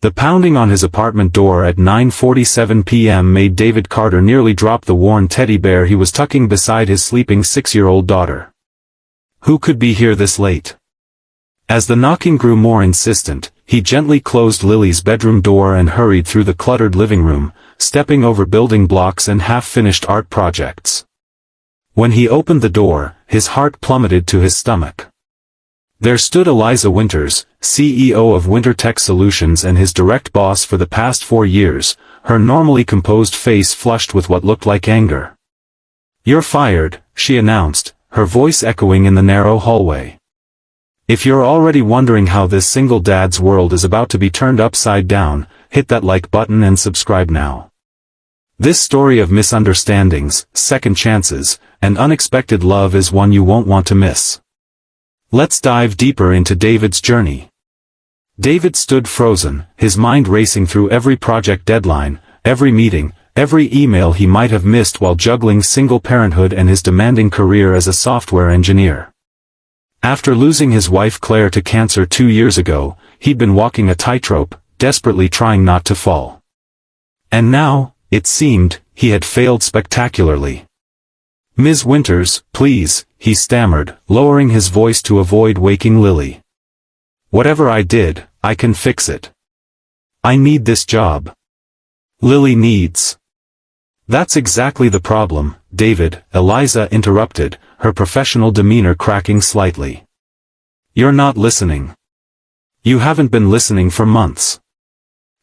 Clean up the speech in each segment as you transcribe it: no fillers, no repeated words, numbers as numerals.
The pounding on his apartment door at 9:47 p.m. made David Carter nearly drop the worn teddy bear he was tucking beside his sleeping 6-year-old daughter. Who could be here this late? As the knocking grew more insistent, he gently closed Lily's bedroom door and hurried through the cluttered living room, stepping over building blocks and half-finished art projects. When he opened the door, his heart plummeted to his stomach. There stood Eliza Winters, CEO of Winter Tech Solutions and his direct boss for the past 4 years, her normally composed face flushed with what looked like anger. "You're fired," she announced, her voice echoing in the narrow hallway. If you're already wondering how this single dad's world is about to be turned upside down, hit that like button and subscribe now. This story of misunderstandings, second chances, and unexpected love is one you won't want to miss. Let's dive deeper into David's journey. David stood frozen, his mind racing through every project deadline, every meeting, every email he might have missed while juggling single parenthood and his demanding career as a software engineer. After losing his wife Claire to cancer 2 years ago, he'd been walking a tightrope, desperately trying not to fall. And now, it seemed, he had failed spectacularly. "Ms. Winters, please," he stammered, lowering his voice to avoid waking Lily. "Whatever I did, I can fix it. I need this job. Lily needs." "That's exactly the problem, David," Eliza interrupted, her professional demeanor cracking slightly. "You're not listening. You haven't been listening for months."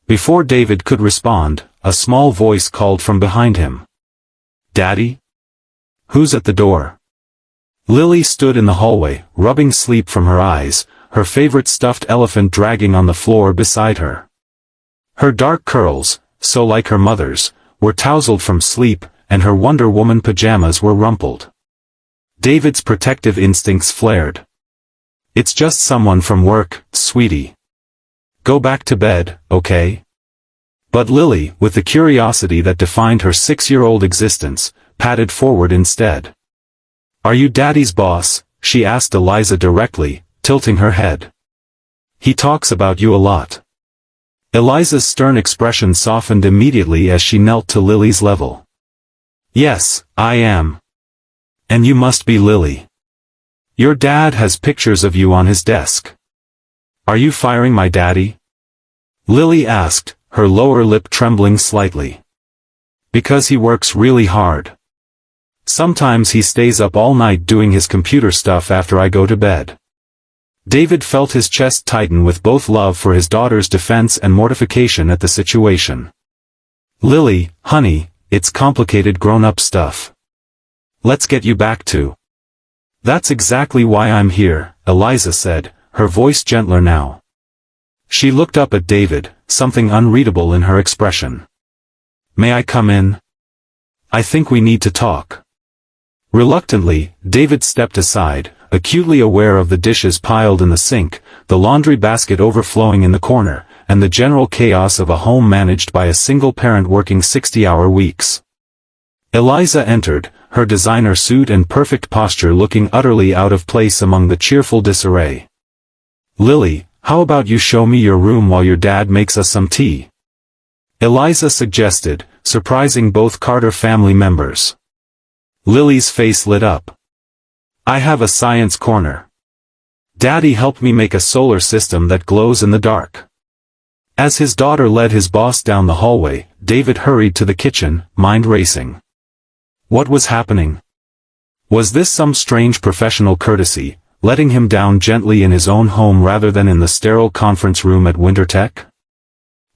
Before David could respond, a small voice called from behind him. "Daddy? Who's at the door?" Lily stood in the hallway, rubbing sleep from her eyes, her favorite stuffed elephant dragging on the floor beside her. Her dark curls, so like her mother's, were tousled from sleep, and her Wonder Woman pajamas were rumpled. David's protective instincts flared. "It's just someone from work, sweetie. Go back to bed, okay?" But Lily, with the curiosity that defined her 6-year-old existence, patted forward instead. "Are you Daddy's boss?" she asked Eliza directly, tilting her head. "He talks about you a lot." Eliza's stern expression softened immediately as she knelt to Lily's level. "Yes, I am. And you must be Lily. Your dad has pictures of you on his desk. Are you firing my daddy?" Lily asked, her lower lip trembling slightly. "Because he works really hard. Sometimes he stays up all night doing his computer stuff after I go to bed." David felt his chest tighten with both love for his daughter's defense and mortification at the situation. "Lily, honey, it's complicated grown-up stuff. Let's get you back to." "That's exactly why I'm here," Eliza said, her voice gentler now. She looked up at David, something unreadable in her expression. "May I come in? I think we need to talk." Reluctantly, David stepped aside, acutely aware of the dishes piled in the sink, the laundry basket overflowing in the corner, and the general chaos of a home managed by a single parent working 60-hour weeks. Eliza entered, her designer suit and perfect posture looking utterly out of place among the cheerful disarray. "Lily, how about you show me your room while your dad makes us some tea?" Eliza suggested, surprising both Carter family members. Lily's face lit up. "I have a science corner. Daddy helped me make a solar system that glows in the dark." As his daughter led his boss down the hallway, David hurried to the kitchen, mind racing. What was happening? Was this some strange professional courtesy, letting him down gently in his own home rather than in the sterile conference room at Winter Tech?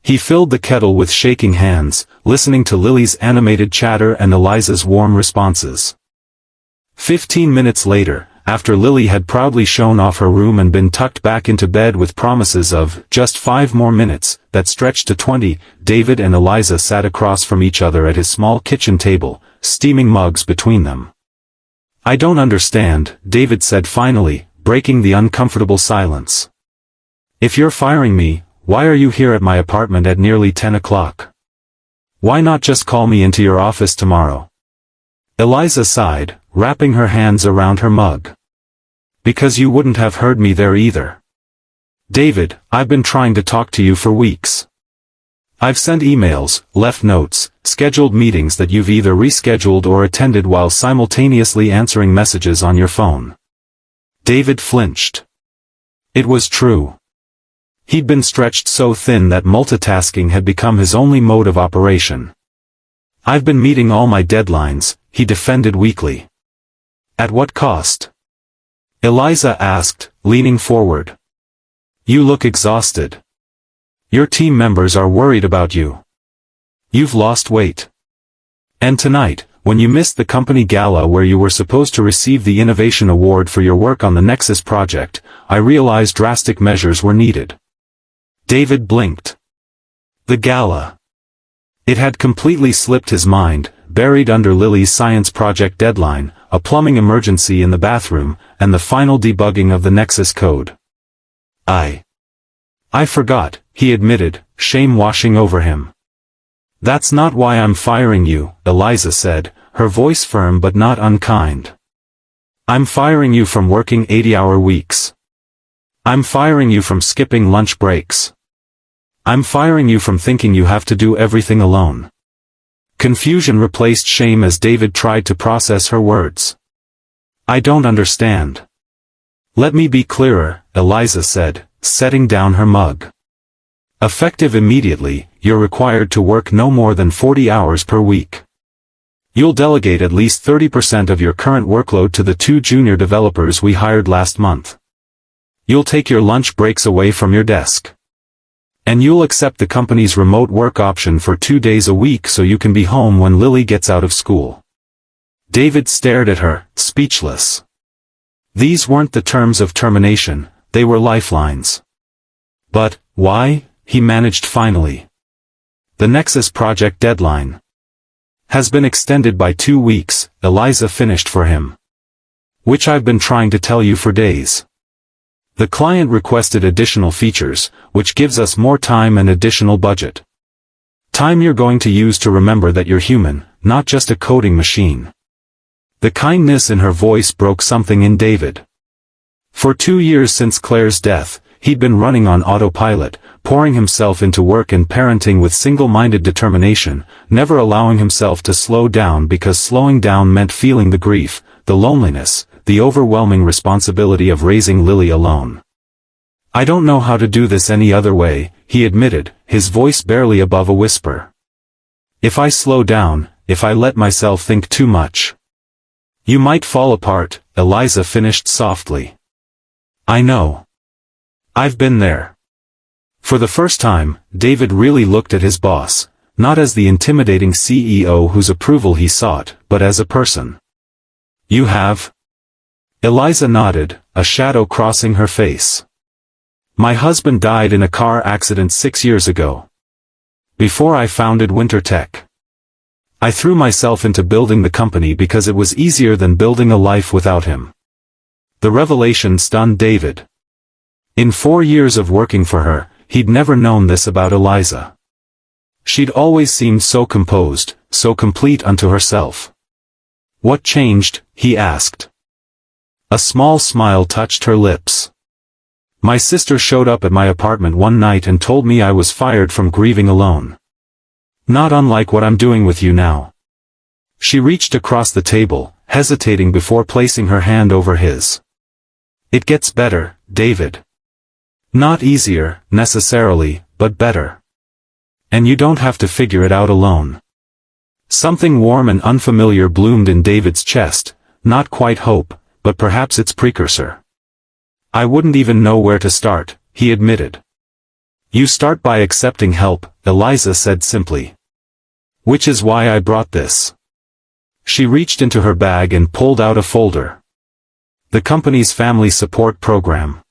He filled the kettle with shaking hands, listening to Lily's animated chatter and Eliza's warm responses. 15 minutes later, after Lily had proudly shown off her room and been tucked back into bed with promises of just 5 more minutes that stretched to 20, David and Eliza sat across from each other at his small kitchen table, steaming mugs between them. "I don't understand," David said finally, breaking the uncomfortable silence. "If you're firing me, why are you here at my apartment at nearly 10 o'clock? Why not just call me into your office tomorrow?" Eliza sighed, wrapping her hands around her mug. "Because you wouldn't have heard me there either. David, I've been trying to talk to you for weeks. I've sent emails, left notes, scheduled meetings that you've either rescheduled or attended while simultaneously answering messages on your phone. David flinched. It was true. He'd been stretched so thin that multitasking had become his only mode of operation. I've been meeting all my deadlines, he defended weakly. At what cost? Eliza asked, leaning forward. You look exhausted. Your team members are worried about you. You've lost weight. And tonight, when you missed the company gala where you were supposed to receive the Innovation Award for your work on the Nexus project, I realized drastic measures were needed. David blinked. The gala. It had completely slipped his mind, buried under Lily's science project deadline, a plumbing emergency in the bathroom, and the final debugging of the Nexus code. I forgot, he admitted, shame washing over him. That's not why I'm firing you, Eliza said, her voice firm but not unkind. I'm firing you from working 80-hour weeks. I'm firing you from skipping lunch breaks. I'm firing you from thinking you have to do everything alone. Confusion replaced shame as David tried to process her words. I don't understand. Let me be clearer, Eliza said, setting down her mug. Effective immediately, you're required to work no more than 40 hours per week. You'll delegate at least 30% of your current workload to the 2 junior developers we hired last month. You'll take your lunch breaks away from your desk. And you'll accept the company's remote work option for 2 days a week so you can be home when Lily gets out of school. David stared at her, speechless. These weren't the terms of termination, they were lifelines. But, why? He managed finally. The Nexus project deadline has been extended by 2 weeks, Eliza finished for him. Which I've been trying to tell you for days. The client requested additional features, which gives us more time and additional budget. Time you're going to use to remember that you're human, not just a coding machine. The kindness in her voice broke something in David. For 2 years since Claire's death, he'd been running on autopilot, pouring himself into work and parenting with single-minded determination, never allowing himself to slow down because slowing down meant feeling the grief, the loneliness, the overwhelming responsibility of raising Lily alone. I don't know how to do this any other way, he admitted, his voice barely above a whisper. If I slow down, if I let myself think too much, you might fall apart, Eliza finished softly. I know. I've been there. For the first time, David really looked at his boss, not as the intimidating CEO whose approval he sought, but as a person. You have? Eliza nodded, a shadow crossing her face. My husband died in a car accident 6 years ago. Before I founded Winter Tech. I threw myself into building the company because it was easier than building a life without him. The revelation stunned David. In 4 years of working for her, he'd never known this about Eliza. She'd always seemed so composed, so complete unto herself. What changed? He asked. A small smile touched her lips. My sister showed up at my apartment one night and told me I was fired from grieving alone. Not unlike what I'm doing with you now. She reached across the table, hesitating before placing her hand over his. It gets better, David. Not easier, necessarily, but better. And you don't have to figure it out alone. Something warm and unfamiliar bloomed in David's chest, not quite hope, but perhaps its precursor. I wouldn't even know where to start, he admitted. You start by accepting help, Eliza said simply. Which is why I brought this. She reached into her bag and pulled out a folder. The company's family support program.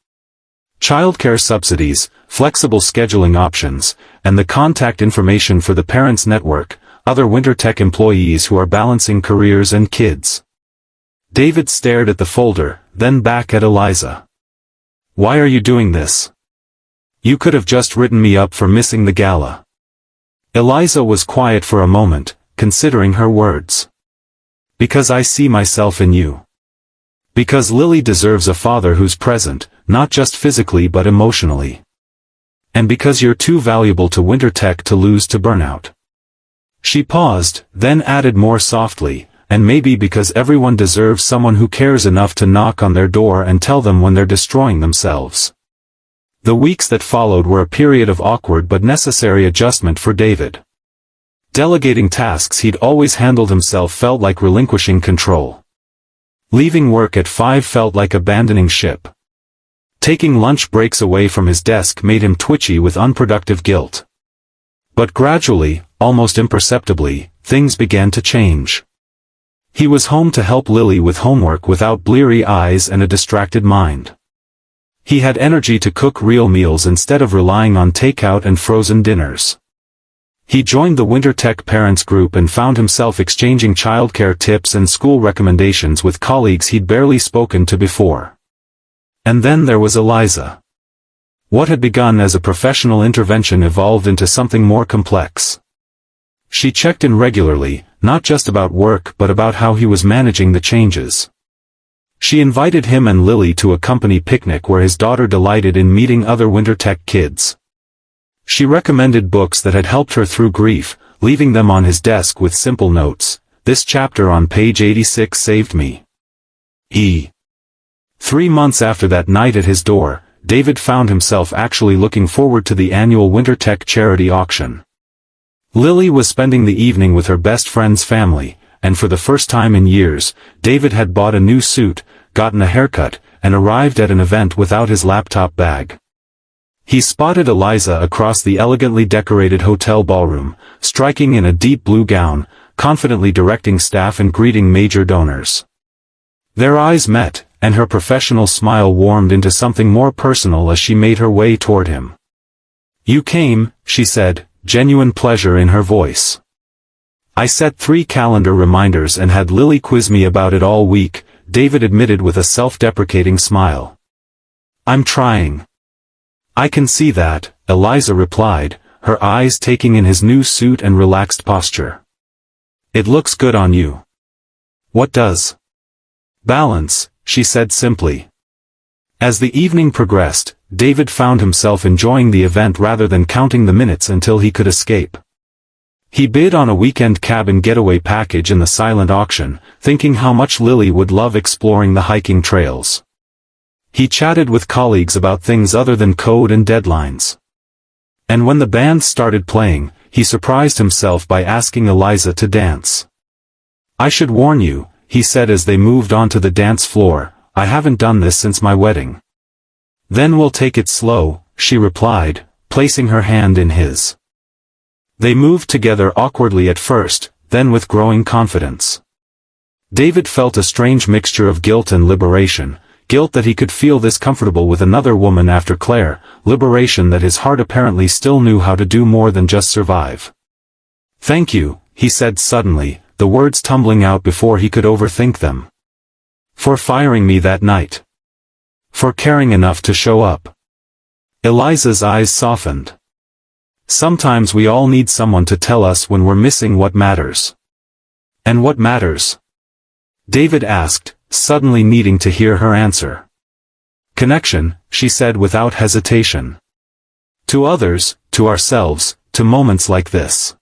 Childcare subsidies, flexible scheduling options, and the contact information for the Parents Network, other Winter Tech employees who are balancing careers and kids. David stared at the folder, then back at Eliza. Why are you doing this? You could have just written me up for missing the gala. Eliza was quiet for a moment, considering her words. Because I see myself in you. Because Lily deserves a father who's present, not just physically but emotionally. And because you're too valuable to winter tech to lose to burnout. She paused, then added more softly, and maybe because everyone deserves someone who cares enough to knock on their door and tell them when they're destroying themselves. The weeks that followed were a period of awkward but necessary adjustment for David. Delegating tasks he'd always handled himself felt like relinquishing control. Leaving work at 5 felt like abandoning ship. Taking lunch breaks away from his desk made him twitchy with unproductive guilt. But gradually, almost imperceptibly, things began to change. He was home to help Lily with homework without bleary eyes and a distracted mind. He had energy to cook real meals instead of relying on takeout and frozen dinners. He joined the Winter Tech Parents Group and found himself exchanging childcare tips and school recommendations with colleagues he'd barely spoken to before. And then there was Eliza. What had begun as a professional intervention evolved into something more complex. She checked in regularly, not just about work but about how he was managing the changes. She invited him and Lily to a company picnic where his daughter delighted in meeting other Winter Tech kids. She recommended books that had helped her through grief, leaving them on his desk with simple notes. This chapter on page 86 saved me. 3 months after that night at his door, David found himself actually looking forward to the annual Winter Tech charity auction. Lily was spending the evening with her best friend's family, and for the first time in years, David had bought a new suit, gotten a haircut, and arrived at an event without his laptop bag. He spotted Eliza across the elegantly decorated hotel ballroom, striking in a deep blue gown, confidently directing staff and greeting major donors. Their eyes met, and her professional smile warmed into something more personal as she made her way toward him. "You came," she said, genuine pleasure in her voice. "I set 3 calendar reminders and had Lily quiz me about it all week," David admitted with a self-deprecating smile. "I'm trying." "I can see that," Eliza replied, her eyes taking in his new suit and relaxed posture. "It looks good on you." "What does?" "Balance," she said simply. As the evening progressed, David found himself enjoying the event rather than counting the minutes until he could escape. He bid on a weekend cabin getaway package in the silent auction, thinking how much Lily would love exploring the hiking trails. He chatted with colleagues about things other than code and deadlines. And when the band started playing, he surprised himself by asking Eliza to dance. "I should warn you," he said as they moved onto the dance floor, "I haven't done this since my wedding." "Then we'll take it slow," she replied, placing her hand in his. They moved together awkwardly at first, then with growing confidence. David felt a strange mixture of guilt and liberation. Guilt that he could feel this comfortable with another woman after Claire, liberation that his heart apparently still knew how to do more than just survive. "Thank you," he said suddenly, the words tumbling out before he could overthink them. "For firing me that night. For caring enough to show up." Eliza's eyes softened. "Sometimes we all need someone to tell us when we're missing what matters." "And what matters?" David asked, suddenly needing to hear her answer. "Connection," she said without hesitation. "To others, to ourselves, to moments like this."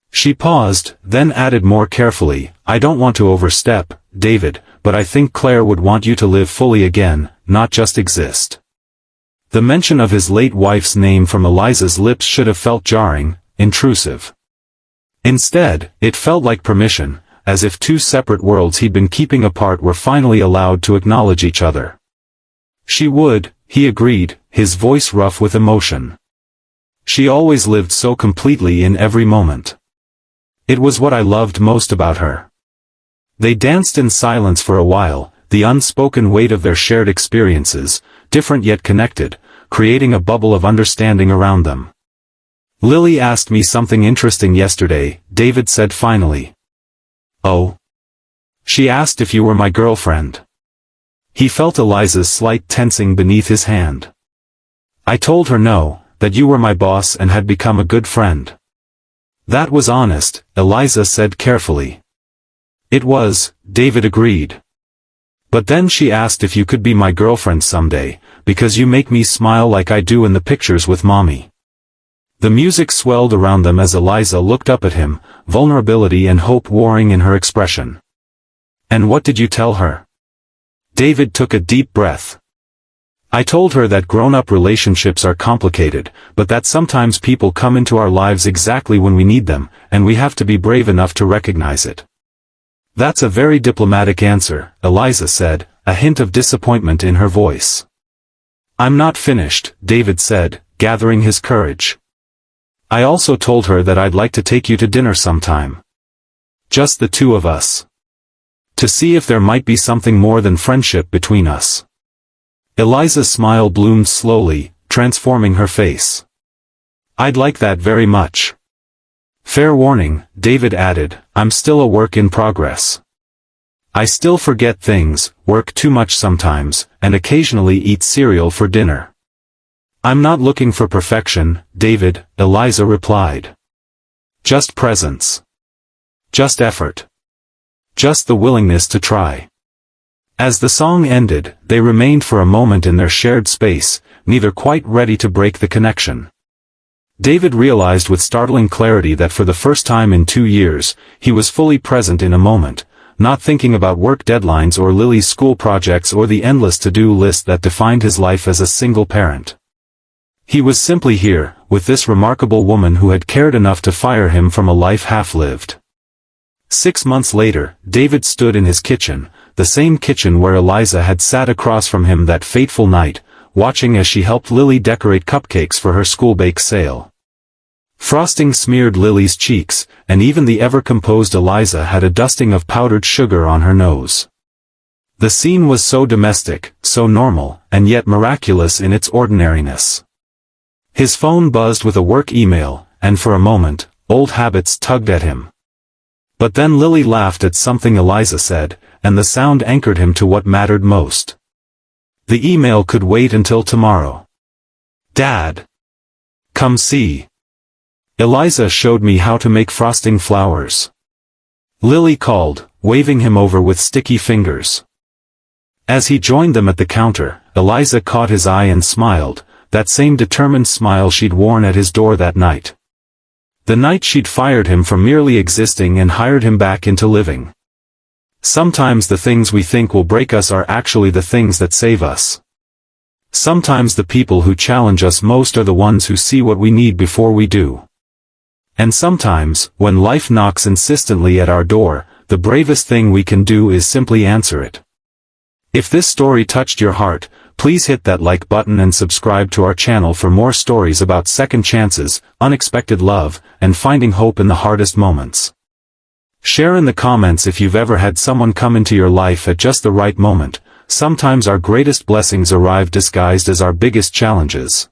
She paused, then added more carefully, "I don't want to overstep, David, but I think Claire would want you to live fully again, not just exist." The mention of his late wife's name from Eliza's lips should have felt jarring, intrusive. Instead, it felt like permission, as if 2 separate worlds he'd been keeping apart were finally allowed to acknowledge each other. "She would," he agreed, his voice rough with emotion. "She always lived so completely in every moment. It was what I loved most about her." They danced in silence for a while, the unspoken weight of their shared experiences, different yet connected, creating a bubble of understanding around them. "Lily asked me something interesting yesterday," David said finally. "Oh?" "She asked if you were my girlfriend." He felt Eliza's slight tensing beneath his hand. "I told her no, that you were my boss and had become a good friend." "That was honest," Eliza said carefully. "It was," David agreed. "But then she asked if you could be my girlfriend someday, because you make me smile like I do in the pictures with Mommy." The music swelled around them as Eliza looked up at him, vulnerability and hope warring in her expression. "And what did you tell her?" David took a deep breath. "I told her that grown-up relationships are complicated, but that sometimes people come into our lives exactly when we need them, and we have to be brave enough to recognize it." "That's a very diplomatic answer," Eliza said, a hint of disappointment in her voice. "I'm not finished," David said, gathering his courage. "I also told her that I'd like to take you to dinner sometime. Just the two of us. To see if there might be something more than friendship between us." Eliza's smile bloomed slowly, transforming her face. "I'd like that very much. Fair warning," David added, "I'm still a work in progress. I still forget things, work too much sometimes, and occasionally eat cereal for dinner." "I'm not looking for perfection, David," Eliza replied. "Just presence. Just effort. Just the willingness to try." As the song ended, they remained for a moment in their shared space, neither quite ready to break the connection. David realized with startling clarity that for the first time in 2 years, he was fully present in a moment, not thinking about work deadlines or Lily's school projects or the endless to-do list that defined his life as a single parent. He was simply here, with this remarkable woman who had cared enough to fire him from a life half-lived. 6 months later, David stood in his kitchen, the same kitchen where Eliza had sat across from him that fateful night, watching as she helped Lily decorate cupcakes for her school bake sale. Frosting smeared Lily's cheeks, and even the ever-composed Eliza had a dusting of powdered sugar on her nose. The scene was so domestic, so normal, and yet miraculous in its ordinariness. His phone buzzed with a work email, and for a moment, old habits tugged at him. But then Lily laughed at something Eliza said, and the sound anchored him to what mattered most. The email could wait until tomorrow. "Dad. Come see. Eliza showed me how to make frosting flowers." Lily called, waving him over with sticky fingers. As he joined them at the counter, Eliza caught his eye and smiled, that same determined smile she'd worn at his door that night. The night she'd fired him from merely existing and hired him back into living. Sometimes the things we think will break us are actually the things that save us. Sometimes the people who challenge us most are the ones who see what we need before we do. And sometimes, when life knocks insistently at our door, the bravest thing we can do is simply answer it. If this story touched your heart, please hit that like button and subscribe to our channel for more stories about second chances, unexpected love, and finding hope in the hardest moments. Share in the comments if you've ever had someone come into your life at just the right moment. Sometimes our greatest blessings arrive disguised as our biggest challenges.